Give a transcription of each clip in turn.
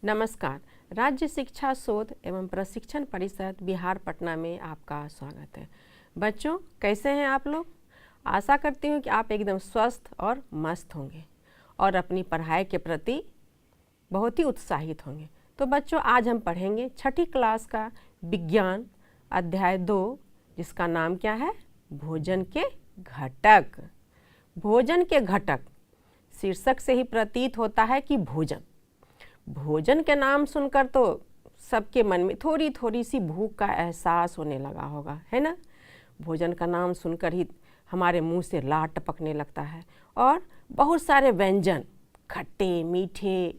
नमस्कार। राज्य शिक्षा शोध एवं प्रशिक्षण परिषद बिहार पटना में आपका स्वागत है। बच्चों, कैसे हैं आप लोग? आशा करती हूँ कि आप एकदम स्वस्थ और मस्त होंगे और अपनी पढ़ाई के प्रति बहुत ही उत्साहित होंगे। तो बच्चों, आज हम पढ़ेंगे छठी क्लास का विज्ञान अध्याय 2, जिसका नाम क्या है? भोजन के घटक। भोजन के घटक शीर्षक से ही प्रतीत होता है कि भोजन के नाम सुनकर तो सबके मन में थोड़ी थोड़ी सी भूख का एहसास होने लगा होगा, है ना? भोजन का नाम सुनकर ही हमारे मुंह से लार टपकने लगता है और बहुत सारे व्यंजन, खट्टे मीठे,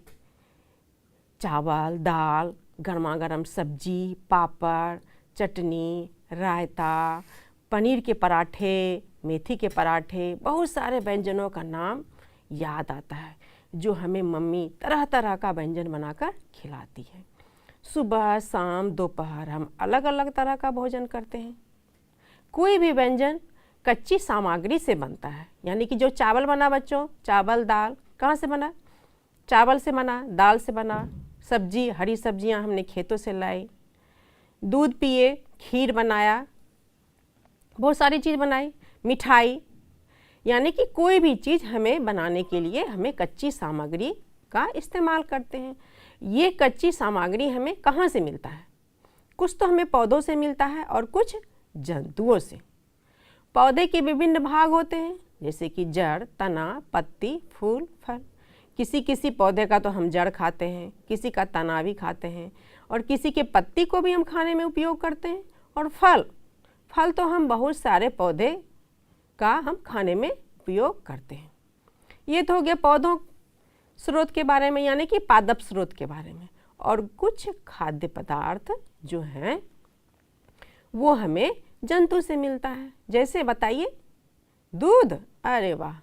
चावल दाल, गर्मा गर्म सब्जी, पापड़, चटनी, रायता, पनीर के पराठे, मेथी के पराठे, बहुत सारे व्यंजनों का नाम याद आता है जो हमें मम्मी तरह तरह का व्यंजन बनाकर खिलाती है। सुबह शाम दोपहर हम अलग अलग तरह का भोजन करते हैं। कोई भी व्यंजन कच्ची सामग्री से बनता है, यानी कि जो चावल बना बच्चों, चावल दाल कहाँ से बना? चावल से बना, दाल से बना। सब्जी, हरी सब्जियां हमने खेतों से लाई। दूध पिए, खीर बनाया, बहुत सारी चीज़ बनाई, मिठाई, यानी कि कोई भी चीज़ हमें बनाने के लिए हमें कच्ची सामग्री का इस्तेमाल करते हैं। ये कच्ची सामग्री हमें कहाँ से मिलता है? कुछ तो हमें पौधों से मिलता है और कुछ जंतुओं से। पौधे के विभिन्न भाग होते हैं, जैसे कि जड़, तना, पत्ती, फूल, फल। किसी किसी पौधे का तो हम जड़ खाते हैं, किसी का तना भी खाते हैं और किसी के पत्ती को भी हम खाने में उपयोग करते हैं। और फल तो हम बहुत सारे पौधे का हम खाने में उपयोग करते हैं। ये तो हो गया पौधों स्रोत के बारे में, यानी कि पादप स्रोत के बारे में। और कुछ खाद्य पदार्थ जो हैं वो हमें जंतु से मिलता है। जैसे बताइए, दूध, अरे वाह,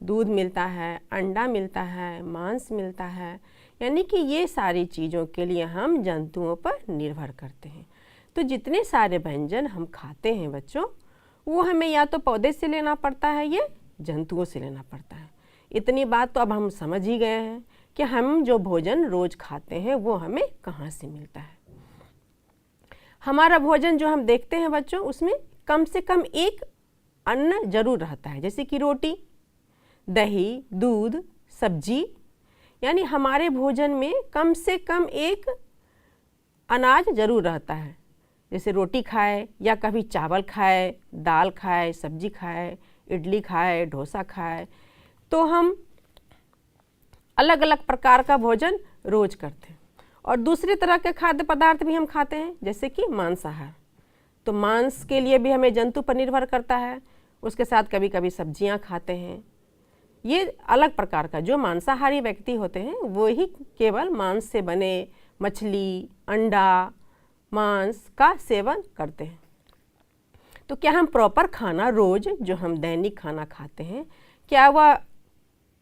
दूध मिलता है, अंडा मिलता है, मांस मिलता है, यानी कि ये सारी चीज़ों के लिए हम जंतुओं पर निर्भर करते हैं। तो जितने सारे व्यंजन हम खाते हैं बच्चों, वो हमें या तो पौधे से लेना पड़ता है या जंतुओं से लेना पड़ता है। इतनी बात तो अब हम समझ ही गए हैं कि हम जो भोजन रोज खाते हैं वो हमें कहाँ से मिलता है। हमारा भोजन जो हम देखते हैं बच्चों, उसमें कम से कम एक अन्न जरूर रहता है, जैसे कि रोटी, दही, दूध, सब्जी, यानी हमारे भोजन में कम से कम एक अनाज जरूर रहता है। जैसे रोटी खाए या कभी चावल खाए, दाल खाए, सब्जी खाए, इडली खाए, डोसा खाए, तो हम अलग अलग प्रकार का भोजन रोज करते हैं। और दूसरे तरह के खाद्य पदार्थ भी हम खाते हैं, जैसे कि मांसाहार। तो मांस के लिए भी हमें जंतु पर निर्भर करता है, उसके साथ कभी कभी सब्जियां खाते हैं। ये अलग प्रकार का, जो मांसाहारी व्यक्ति होते हैं वो ही केवल मांस से बने मछली, अंडा, मांस का सेवन करते हैं। तो क्या हम प्रॉपर खाना रोज, जो हम दैनिक खाना खाते हैं, क्या वह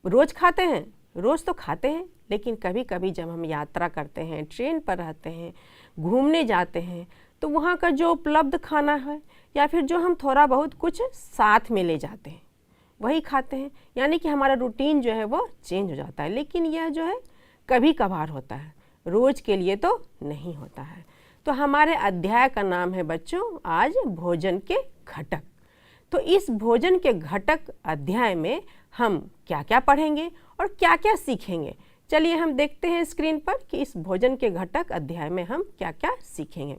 रोज खाते हैं? रोज तो खाते हैं, लेकिन कभी कभी जब हम यात्रा करते हैं, ट्रेन पर रहते हैं, घूमने जाते हैं, तो वहाँ का जो उपलब्ध खाना है या फिर जो हम थोड़ा बहुत कुछ साथ में ले जाते हैं वही खाते हैं। यानी कि हमारा रूटीन जो है वो चेंज हो जाता है, लेकिन यह जो है कभी कभार होता है, रोज के लिए तो नहीं होता है। तो हमारे अध्याय का नाम है बच्चों आज भोजन के घटक। तो इस भोजन के घटक अध्याय में हम क्या क्या पढ़ेंगे और क्या क्या सीखेंगे, चलिए हम देखते हैं स्क्रीन पर कि इस भोजन के घटक अध्याय में हम क्या क्या सीखेंगे।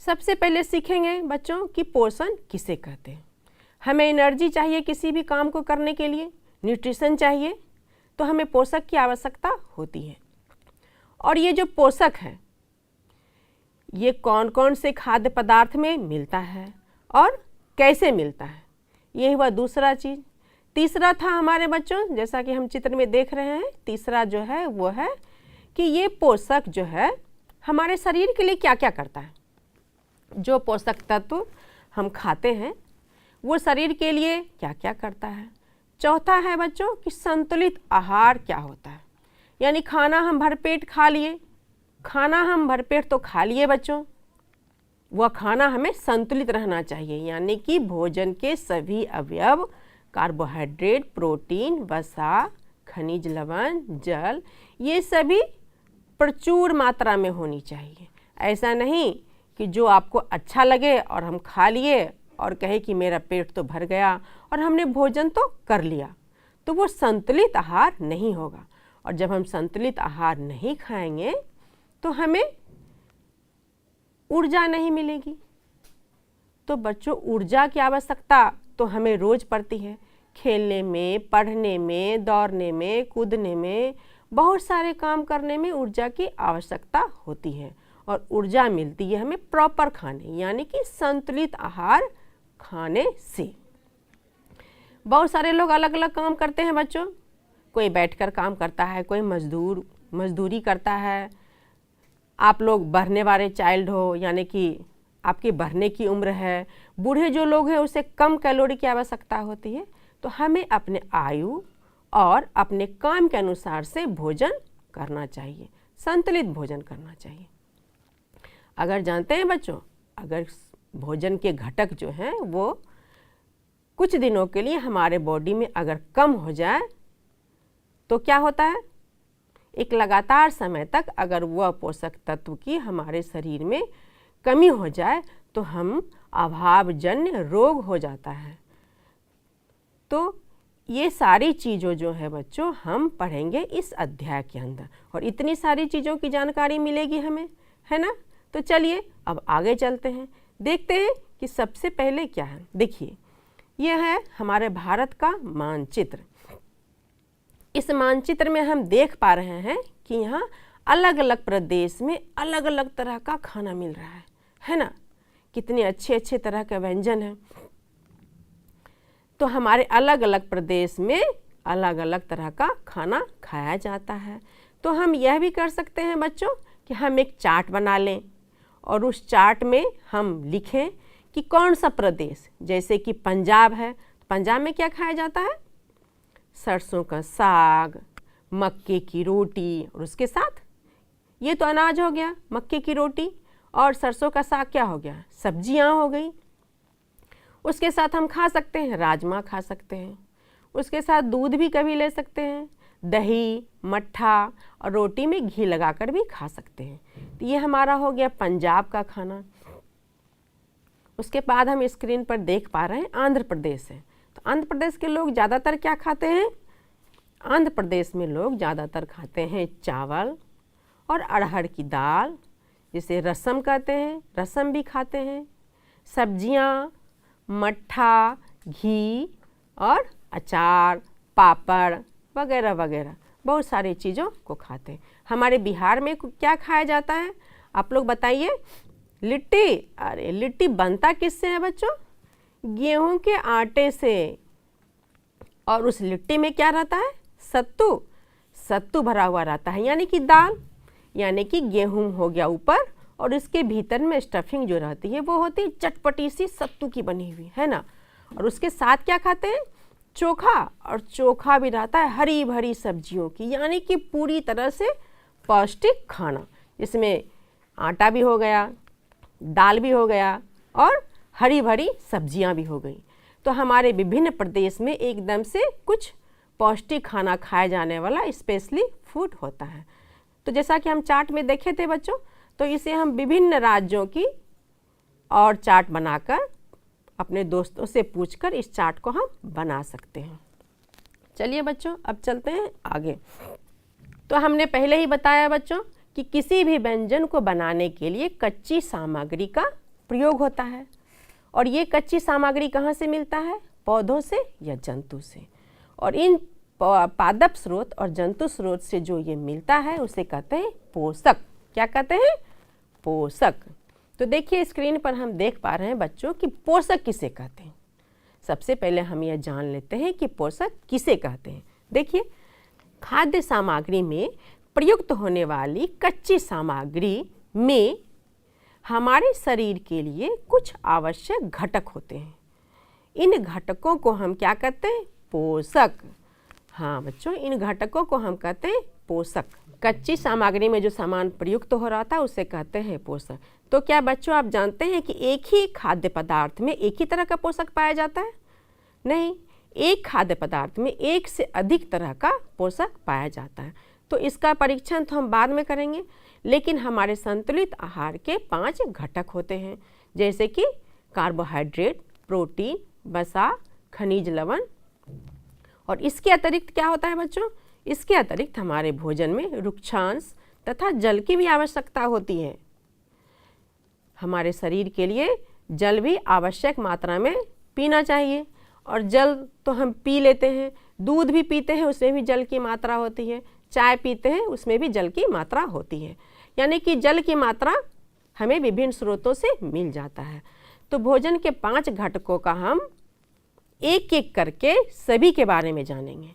सबसे पहले सीखेंगे बच्चों कि पोषण किसे कहते हैं। हमें एनर्जी चाहिए किसी भी काम को करने के लिए, न्यूट्रिशन चाहिए, तो हमें पोषक की आवश्यकता होती है। और ये जो पोषक है ये कौन कौन से खाद्य पदार्थ में मिलता है और कैसे मिलता है, ये हुआ दूसरा चीज़। तीसरा था हमारे बच्चों, जैसा कि हम चित्र में देख रहे हैं, तीसरा जो है वो है कि ये पोषक जो है हमारे शरीर के लिए क्या क्या करता है। जो पोषक तत्व हम खाते हैं वो शरीर के लिए क्या क्या करता है। चौथा है बच्चों कि संतुलित आहार क्या होता है, यानी खाना हम भरपेट खा लिए, खाना हम भरपेट तो खा लिए बच्चों, वह खाना हमें संतुलित रहना चाहिए, यानी कि भोजन के सभी अवयव कार्बोहाइड्रेट, प्रोटीन, वसा, खनिज लवण, जल, ये सभी प्रचुर मात्रा में होनी चाहिए। ऐसा नहीं कि जो आपको अच्छा लगे और हम खा लिए और कहे कि मेरा पेट तो भर गया और हमने भोजन तो कर लिया, तो वो संतुलित आहार नहीं होगा। और जब हम संतुलित आहार नहीं खाएंगे तो हमें ऊर्जा नहीं मिलेगी। तो बच्चों, ऊर्जा की आवश्यकता तो हमें रोज़ पड़ती है, खेलने में, पढ़ने में, दौड़ने में, कूदने में, बहुत सारे काम करने में ऊर्जा की आवश्यकता होती है। और ऊर्जा मिलती है हमें प्रॉपर खाने यानी कि संतुलित आहार खाने से। बहुत सारे लोग अलग अलग काम करते हैं बच्चों, कोई बैठकर काम करता है, कोई मजदूरी करता है। आप लोग बढ़ने वाले चाइल्ड हो यानी कि आपकी बढ़ने की उम्र है, बूढ़े जो लोग हैं उसे कम कैलोरी की आवश्यकता होती है। तो हमें अपने आयु और अपने काम के अनुसार से भोजन करना चाहिए, संतुलित भोजन करना चाहिए। अगर जानते हैं बच्चों, अगर भोजन के घटक जो हैं वो कुछ दिनों के लिए हमारे बॉडी में अगर कम हो जाए तो क्या होता है, एक लगातार समय तक अगर वह पोषक तत्व की हमारे शरीर में कमी हो जाए तो हम अभावजन्य रोग हो जाता है। तो ये सारी चीज़ों जो है बच्चों हम पढ़ेंगे इस अध्याय के अंदर, और इतनी सारी चीज़ों की जानकारी मिलेगी हमें, है ना। तो चलिए अब आगे चलते हैं, देखते हैं कि सबसे पहले क्या है। देखिए, यह है हमारे भारत का मानचित्र। इस मानचित्र में हम देख पा रहे हैं कि यहाँ अलग अलग प्रदेश में अलग अलग तरह का खाना मिल रहा है ना। कितने अच्छे अच्छे तरह के व्यंजन हैं। तो हमारे अलग अलग प्रदेश में अलग अलग तरह का खाना खाया जाता है। तो हम यह भी कर सकते हैं बच्चों कि हम एक चार्ट बना लें और उस चार्ट में हम लिखें कि कौन सा प्रदेश, जैसे कि पंजाब है, पंजाब में क्या खाया जाता है, सरसों का साग, मक्के की रोटी, और उसके साथ ये तो अनाज हो गया, मक्के की रोटी और सरसों का साग क्या हो गया, सब्जियां हो गई। उसके साथ हम खा सकते हैं, राजमा खा सकते हैं, उसके साथ दूध भी कभी ले सकते हैं, दही, मट्ठा और रोटी में घी लगाकर भी खा सकते हैं। तो ये हमारा हो गया पंजाब का खाना। उसके बाद हम स्क्रीन पर देख पा रहे हैं आंध्र प्रदेश है। तो आंध्र प्रदेश के लोग ज़्यादातर क्या खाते हैं, आंध्र प्रदेश में लोग ज़्यादातर खाते हैं चावल और अरहर की दाल, जिसे रसम कहते हैं, रसम भी खाते हैं, सब्जियां, मट्ठा, घी और अचार, पापड़ वगैरह वगैरह बहुत सारी चीज़ों को खाते हैं। हमारे बिहार में क्या खाया जाता है, आप लोग बताइए। लिट्टी। अरे लिट्टी बनता किससे है बच्चों, गेहूं के आटे से। और उस लिट्टी में क्या रहता है, सत्तू, सत्तू भरा हुआ रहता है, यानी कि दाल, यानी कि गेहूं हो गया ऊपर और इसके भीतर में स्टफिंग जो रहती है वो होती है चटपटी सी सत्तू की बनी हुई, है ना। और उसके साथ क्या खाते हैं, चोखा, और चोखा भी रहता है हरी भरी सब्जियों की, यानी कि पूरी तरह से पौष्टिक खाना, जिसमें आटा भी हो गया, दाल भी हो गया और हरी भरी सब्जियां भी हो गई। तो हमारे विभिन्न प्रदेश में एकदम से कुछ पौष्टिक खाना खाया जाने वाला स्पेशली फूड होता है। तो जैसा कि हम चार्ट में देखे थे बच्चों, तो इसे हम विभिन्न राज्यों की और चार्ट बनाकर अपने दोस्तों से पूछकर इस चार्ट को हम बना सकते हैं। चलिए बच्चों अब चलते हैं आगे। तो हमने पहले ही बताया बच्चों कि किसी भी व्यंजन को बनाने के लिए कच्ची सामग्री का प्रयोग होता है, और ये कच्ची सामग्री कहाँ से मिलता है, पौधों से या जंतु से। और इन पादप स्रोत और जंतु स्रोत से जो ये मिलता है उसे कहते हैं पोषक। क्या कहते हैं, पोषक। तो देखिए स्क्रीन पर हम देख पा रहे हैं बच्चों कि पोषक किसे कहते हैं। सबसे पहले हम यह जान लेते हैं कि पोषक किसे कहते हैं। देखिए, खाद्य सामग्री में प्रयुक्त होने वाली कच्ची सामग्री में हमारे शरीर के लिए कुछ आवश्यक घटक होते हैं। इन घटकों को हम क्या कहते हैं, पोषक। हाँ बच्चों, इन घटकों को हम कहते हैं पोषक। कच्ची सामग्री में जो सामान प्रयुक्त हो रहा था उसे कहते हैं पोषक। तो क्या बच्चों आप जानते हैं कि एक ही खाद्य पदार्थ में एक ही तरह का पोषक पाया जाता है? नहीं, एक खाद्य पदार्थ में एक से अधिक तरह का पोषक पाया जाता है। तो इसका परीक्षण तो हम बाद में करेंगे, लेकिन हमारे संतुलित आहार के 5 घटक होते हैं, जैसे कि कार्बोहाइड्रेट, प्रोटीन, वसा, खनिज लवण। और इसके अतिरिक्त क्या होता है बच्चों? इसके अतिरिक्त हमारे भोजन में रुक्षांश तथा जल की भी आवश्यकता होती है। हमारे शरीर के लिए जल भी आवश्यक मात्रा में पीना चाहिए, और जल तो हम पी लेते हैं, दूध भी पीते हैं, उसमें भी जल की मात्रा होती है, चाय पीते हैं, उसमें भी जल की मात्रा होती है। यानी कि जल की मात्रा हमें विभिन्न स्रोतों से मिल जाता है। तो भोजन के 5 घटकों का हम एक एक करके सभी के बारे में जानेंगे।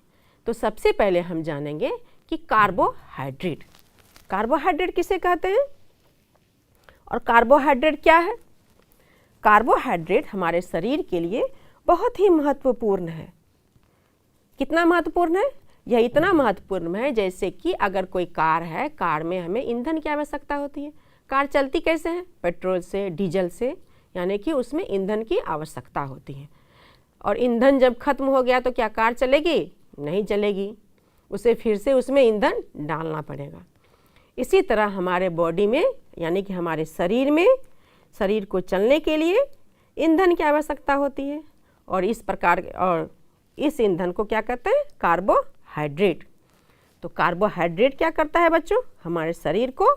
तो सबसे पहले हम जानेंगे कि कार्बोहाइड्रेट। कार्बोहाइड्रेट किसे कहते हैं और कार्बोहाइड्रेट क्या है? कार्बोहाइड्रेट हमारे शरीर के लिए बहुत ही महत्वपूर्ण है। कितना महत्वपूर्ण है? यह इतना महत्वपूर्ण है जैसे कि अगर कोई कार है, कार में हमें ईंधन की आवश्यकता होती है। कार चलती कैसे है? पेट्रोल से, डीजल से, यानी कि उसमें ईंधन की आवश्यकता होती है। और ईंधन जब खत्म हो गया तो क्या कार चलेगी? नहीं चलेगी, उसे फिर से उसमें ईंधन डालना पड़ेगा। इसी तरह हमारे बॉडी में, यानी कि हमारे शरीर में, शरीर को चलने के लिए ईंधन की आवश्यकता होती है, और इस ईंधन को क्या कहते हैं? कार्बोहाइड्रेट। तो कार्बोहाइड्रेट क्या करता है बच्चों? हमारे शरीर को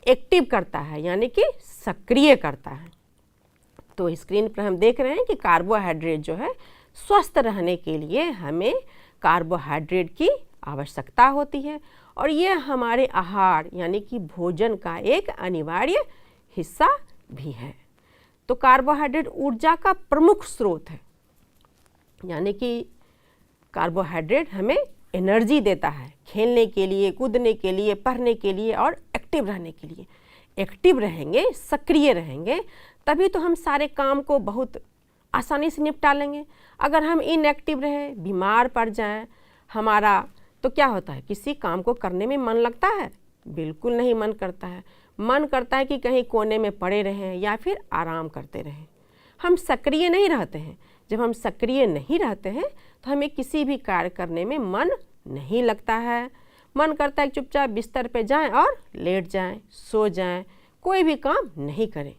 एक्टिव करता है, यानी कि सक्रिय करता है। तो स्क्रीन पर हम देख रहे हैं कि कार्बोहाइड्रेट जो है, स्वस्थ रहने के लिए हमें कार्बोहाइड्रेट की आवश्यकता होती है, और यह हमारे आहार यानी कि भोजन का एक अनिवार्य हिस्सा भी है। तो कार्बोहाइड्रेट ऊर्जा का प्रमुख स्रोत है, यानी कि कार्बोहाइड्रेट हमें एनर्जी देता है खेलने के लिए, कूदने के लिए, पढ़ने के लिए और एक्टिव रहने के लिए। एक्टिव रहेंगे, सक्रिय रहेंगे, तभी तो हम सारे काम को बहुत आसानी से निपटा लेंगे। अगर हम इनएक्टिव रहे, बीमार पड़ जाएं, तो क्या होता है? किसी काम को करने में मन लगता है? बिल्कुल नहीं मन करता है। मन करता है कि कहीं कोने में पड़े रहें या फिर आराम करते रहें। हम सक्रिय नहीं रहते हैं। जब हम सक्रिय नहीं रहते हैं तो हमें किसी भी कार्य करने में मन नहीं लगता है। मन करता है चुपचाप बिस्तर पे जाएं और लेट जाएं, सो जाएं, कोई भी काम नहीं करें।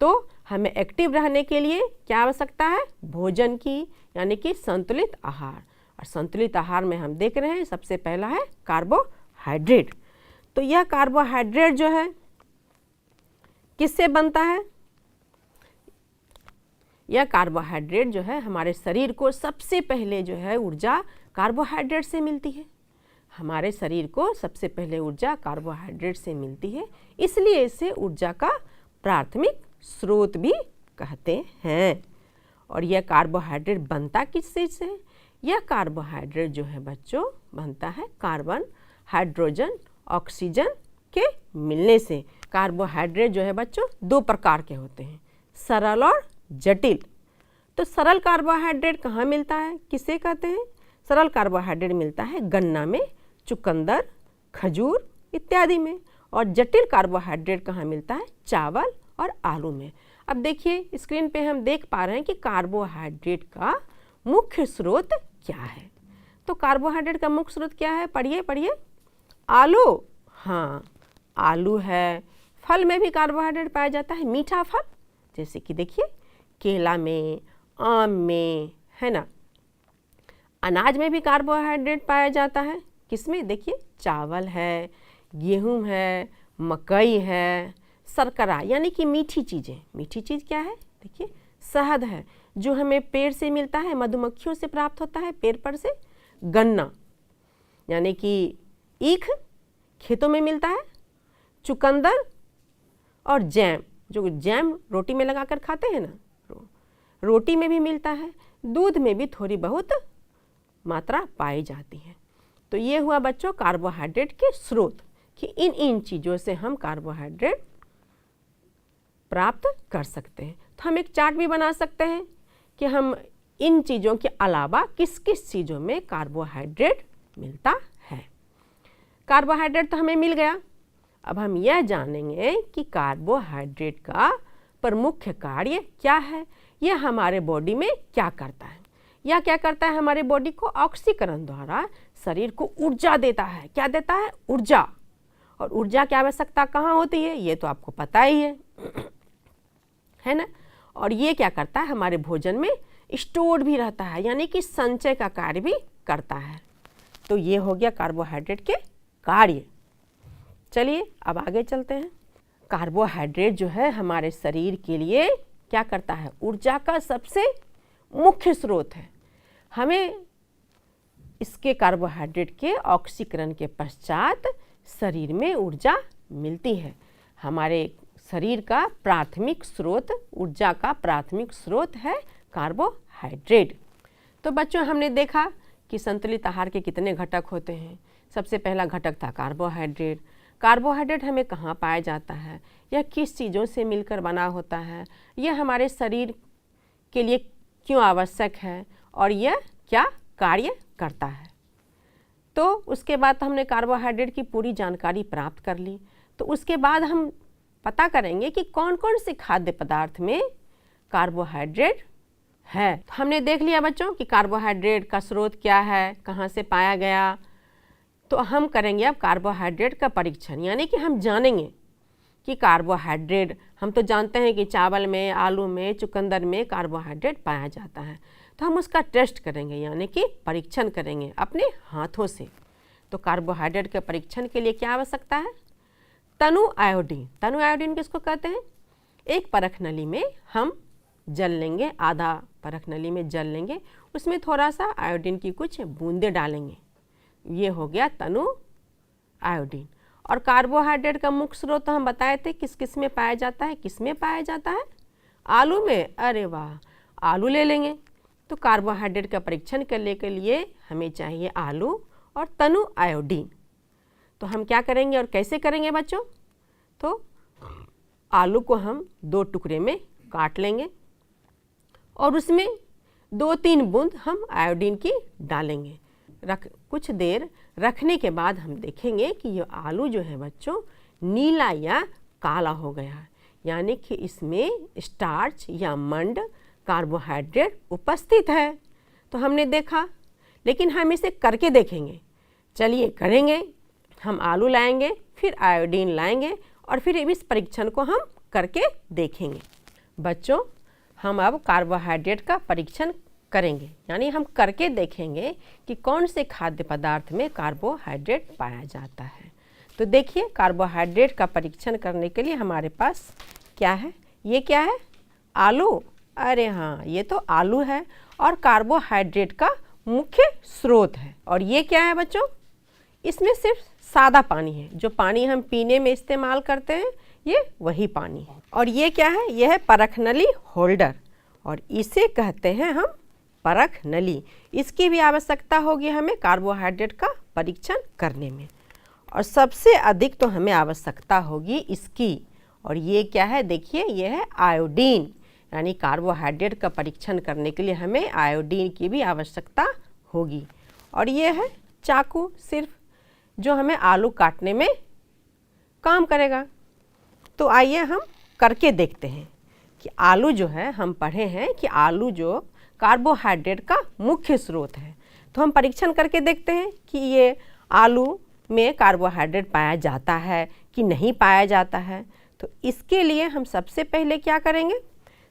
तो हमें एक्टिव रहने के लिए क्या आवश्यकता है? भोजन की, यानी कि संतुलित आहार। और संतुलित आहार में हम देख रहे हैं सबसे पहला है कार्बोहाइड्रेट। तो यह कार्बोहाइड्रेट जो है किससे बनता है? यह कार्बोहाइड्रेट जो है हमारे शरीर को सबसे पहले जो है ऊर्जा कार्बोहाइड्रेट से मिलती है। हमारे शरीर को सबसे पहले ऊर्जा कार्बोहाइड्रेट से मिलती है, इसलिए इसे ऊर्जा का प्राथमिक स्रोत भी कहते हैं। और यह कार्बोहाइड्रेट बनता किस चीज़ से है? यह कार्बोहाइड्रेट जो है बच्चों बनता है कार्बन, हाइड्रोजन, ऑक्सीजन के मिलने से। कार्बोहाइड्रेट जो है बच्चों 2 प्रकार के होते हैं, सरल और जटिल। तो सरल कार्बोहाइड्रेट कहाँ मिलता है? किसे कहते हैं? सरल कार्बोहाइड्रेट मिलता है गन्ना में, चुकंदर, खजूर इत्यादि में। और जटिल कार्बोहाइड्रेट कहाँ मिलता है? चावल और आलू में। अब देखिए स्क्रीन पे हम देख पा रहे हैं कि कार्बोहाइड्रेट का मुख्य स्रोत क्या है। तो कार्बोहाइड्रेट का मुख्य स्रोत क्या है? पढ़िए। आलू। हाँ, आलू है। फल में भी कार्बोहाइड्रेट पाया जाता है, मीठा फल, जैसे कि देखिए केला में, आम में, है ना। अनाज में भी कार्बोहाइड्रेट पाया जाता है, किसमें? देखिए चावल है, गेहूं है, मकई है, शर्करा यानी कि मीठी चीज़ें। मीठी चीज़ क्या है? देखिए शहद है, जो हमें पेड़ से मिलता है, मधुमक्खियों से प्राप्त होता है पेड़ पर से। गन्ना यानी कि ईख खेतों में मिलता है। चुकंदर और जैम, जो जैम रोटी में लगाकर खाते हैं ना, रोटी में भी मिलता है। दूध में भी थोड़ी बहुत मात्रा पाई जाती है। तो ये हुआ बच्चों कार्बोहाइड्रेट के स्रोत, कि इन चीज़ों से हम कार्बोहाइड्रेट प्राप्त कर सकते हैं। तो हम एक चार्ट भी बना सकते हैं कि हम इन चीज़ों के अलावा किस किस चीज़ों में कार्बोहाइड्रेट मिलता है। कार्बोहाइड्रेट तो हमें मिल गया। अब हम यह जानेंगे कि कार्बोहाइड्रेट का प्रमुख कार्य क्या है, यह हमारे बॉडी में क्या करता है। यह क्या करता है, हमारे बॉडी को ऑक्सीकरण द्वारा शरीर को ऊर्जा देता है। क्या देता है? ऊर्जा। और ऊर्जा की आवश्यकता कहाँ होती है, ये तो आपको पता ही है ना। और ये क्या करता है, हमारे भोजन में स्टोर भी रहता है, यानी कि संचय का कार्य भी करता है। तो ये हो गया कार्बोहाइड्रेट के कार्य। चलिए अब आगे चलते हैं। कार्बोहाइड्रेट जो है हमारे शरीर के लिए क्या करता है, ऊर्जा का सबसे मुख्य स्रोत है। हमें इसके कार्बोहाइड्रेट के ऑक्सीकरण के पश्चात शरीर में ऊर्जा मिलती है। हमारे शरीर का प्राथमिक स्रोत, ऊर्जा का प्राथमिक स्रोत है कार्बोहाइड्रेट। तो बच्चों हमने देखा कि संतुलित आहार के कितने घटक होते हैं। सबसे पहला घटक था कार्बोहाइड्रेट। कार्बोहाइड्रेट हमें कहाँ पाया जाता है, यह किस चीज़ों से मिलकर बना होता है, यह हमारे शरीर के लिए क्यों आवश्यक है और यह क्या कार्य करता है। तो उसके बाद हमने कार्बोहाइड्रेट की पूरी जानकारी प्राप्त कर ली। तो उसके बाद हम पता करेंगे कि कौन कौन से खाद्य पदार्थ में कार्बोहाइड्रेट है। तो हमने देख लिया बच्चों कि कार्बोहाइड्रेट का स्रोत क्या है, कहाँ से पाया गया। तो हम करेंगे अब कार्बोहाइड्रेट का परीक्षण, यानी कि हम जानेंगे कि कार्बोहाइड्रेट, हम तो जानते हैं कि चावल में, आलू में, चुकंदर में कार्बोहाइड्रेट पाया जाता है। तो हम उसका टेस्ट करेंगे, यानी कि परीक्षण करेंगे अपने हाथों से। तो कार्बोहाइड्रेट के परीक्षण के लिए क्या आवश्यकता है, तनु आयोडीन। तनु आयोडीन किसको कहते हैं? एक परख नली में हम जल लेंगे, आधा परख नली में जल लेंगे, उसमें थोड़ा सा आयोडीन की कुछ बूंदें डालेंगे, ये हो गया तनु आयोडीन। और कार्बोहाइड्रेट का मुख्य स्रोत हम बताए थे किस किस में पाया जाता है, किस में पाया जाता है, आलू में। अरे वाह, आलू ले लेंगे। तो कार्बोहाइड्रेट का परीक्षण करने के लिए हमें चाहिए आलू और तनु आयोडीन। तो हम क्या करेंगे और कैसे करेंगे बच्चों? तो आलू को हम 2 टुकड़े में काट लेंगे और उसमें 2-3 बूंद हम आयोडीन की डालेंगे। कुछ देर रखने के बाद हम देखेंगे कि ये आलू जो है बच्चों नीला या काला हो गया है, यानी कि इसमें स्टार्च या मंड कार्बोहाइड्रेट उपस्थित है। तो हमने देखा, लेकिन हम इसे करके देखेंगे। चलिए करेंगे। हम आलू लाएंगे, फिर आयोडीन लाएंगे और फिर इस परीक्षण को हम करके देखेंगे। बच्चों हम अब कार्बोहाइड्रेट का परीक्षण करेंगे, यानी हम करके देखेंगे कि कौन से खाद्य पदार्थ में कार्बोहाइड्रेट पाया जाता है। तो देखिए कार्बोहाइड्रेट का परीक्षण करने के लिए हमारे पास क्या है, ये क्या है, आलू। अरे हाँ, ये तो आलू है और कार्बोहाइड्रेट का मुख्य स्रोत है। और ये क्या है बच्चों, इसमें सिर्फ सादा पानी है, जो पानी हम पीने में इस्तेमाल करते हैं ये वही पानी है। और ये क्या है, यह है परख नली होल्डर और इसे कहते हैं हम परख नली। इसकी भी आवश्यकता होगी हमें कार्बोहाइड्रेट का परीक्षण करने में, और सबसे अधिक तो हमें आवश्यकता होगी इसकी। और ये क्या है, देखिए ये है आयोडीन, यानी कार्बोहाइड्रेट का परीक्षण करने के लिए हमें आयोडीन की भी आवश्यकता होगी। और ये है चाकू, सिर्फ जो हमें आलू काटने में काम करेगा। तो आइए हम करके देखते हैं कि आलू जो है, हम पढ़े हैं कि आलू जो कार्बोहाइड्रेट का मुख्य स्रोत है। तो हम परीक्षण करके देखते हैं कि ये आलू में कार्बोहाइड्रेट पाया जाता है कि नहीं पाया जाता है। तो इसके लिए हम सबसे पहले क्या करेंगे,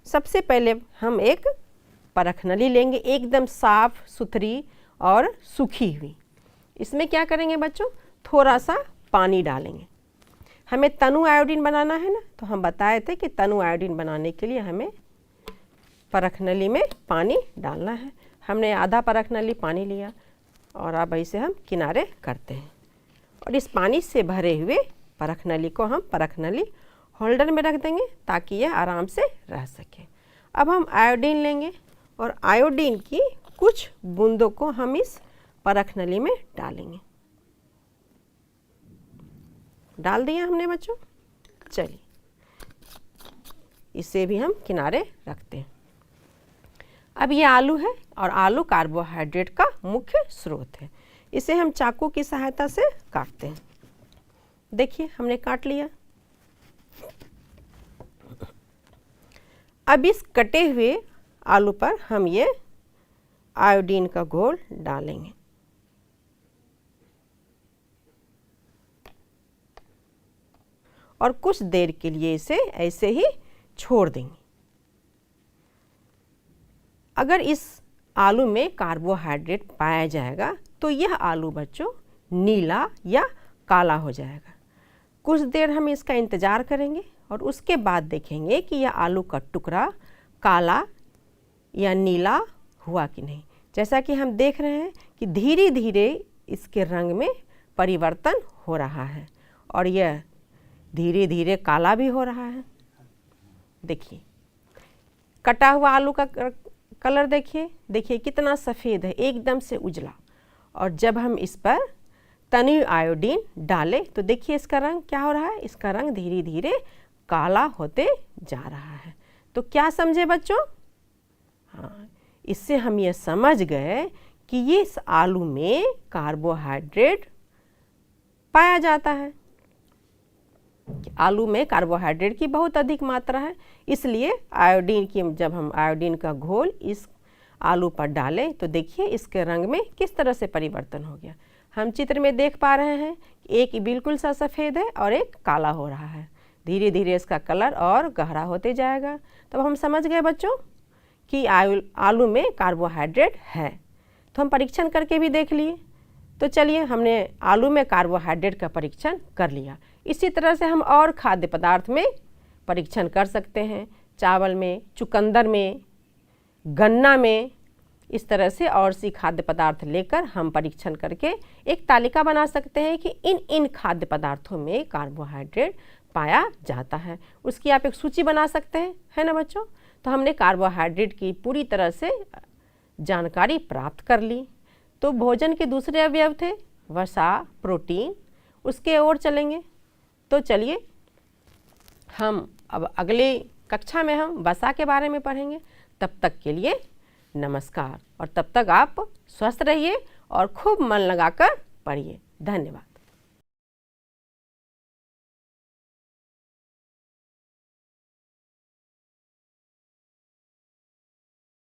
सबसे पहले हम एक परख नली लेंगे, एकदम साफ सुथरी और सूखी हुई। इसमें क्या करेंगे बच्चों, थोड़ा सा पानी डालेंगे। हमें तनु आयोडीन बनाना है ना, तो हम बताए थे कि तनु आयोडीन बनाने के लिए हमें परख नली में पानी डालना है। हमने आधा परख नली पानी लिया और अब इसे हम किनारे करते हैं और इस पानी से भरे हुए परख नली को हम परख नली होल्डर में रख देंगे ताकि यह आराम से रह सके। अब हम आयोडीन लेंगे और आयोडीन की कुछ बूंदों को हम इस परख नली में डालेंगे। डाल दिया हमने बच्चों। चलिए इसे भी हम किनारे रखते हैं। अब ये आलू है और आलू कार्बोहाइड्रेट का मुख्य स्रोत है। इसे हम चाकू की सहायता से काटते हैं। देखिए हमने काट लिया। अब इस कटे हुए आलू पर हम ये आयोडीन का घोल डालेंगे। और कुछ देर के लिए इसे ऐसे ही छोड़ देंगे। अगर इस आलू में कार्बोहाइड्रेट पाया जाएगा तो यह आलू बच्चों नीला या काला हो जाएगा। कुछ देर हम इसका इंतज़ार करेंगे और उसके बाद देखेंगे कि यह आलू का टुकड़ा काला या नीला हुआ कि नहीं। जैसा कि हम देख रहे हैं कि धीरे धीरे इसके रंग में परिवर्तन हो रहा है और यह धीरे धीरे काला भी हो रहा है। देखिए कटा हुआ आलू का कलर देखिए कितना सफ़ेद है, एकदम से उजला। और जब हम इस पर तनी आयोडीन डालें तो देखिए इसका रंग क्या हो रहा है, इसका रंग धीरे धीरे काला होते जा रहा है। तो क्या समझे बच्चों? हाँ, इससे हम ये समझ गए कि ये इस आलू में कार्बोहाइड्रेट पाया जाता है। आलू में कार्बोहाइड्रेट की बहुत अधिक मात्रा है, इसलिए जब हम आयोडीन का घोल इस आलू पर डालें तो देखिए इसके रंग में किस तरह से परिवर्तन हो गया। हम चित्र में देख पा रहे हैं कि एक बिल्कुल सा सफ़ेद है और एक काला हो रहा है। धीरे धीरे इसका कलर और गहरा होते जाएगा। तब हम समझ गए बच्चों कि आलू में कार्बोहाइड्रेट है। तो हम परीक्षण करके भी देख लिए। तो चलिए हमने आलू में कार्बोहाइड्रेट का परीक्षण कर लिया। इसी तरह से हम और खाद्य पदार्थ में परीक्षण कर सकते हैं, चावल में, चुकंदर में, गन्ना में। इस तरह से और सी खाद्य पदार्थ लेकर हम परीक्षण करके एक तालिका बना सकते हैं कि इन खाद्य पदार्थों में कार्बोहाइड्रेट पाया जाता है। उसकी आप एक सूची बना सकते हैं, है ना बच्चों? तो हमने कार्बोहाइड्रेट की पूरी तरह से जानकारी प्राप्त कर ली। तो भोजन के दूसरे अवयव थे वसा, प्रोटीन, उसके ओर चलेंगे। तो चलिए हम अब अगले कक्षा में हम वसा के बारे में पढ़ेंगे। तब तक के लिए नमस्कार और तब तक आप स्वस्थ रहिए और खूब मन लगाकर पढ़िए। धन्यवाद।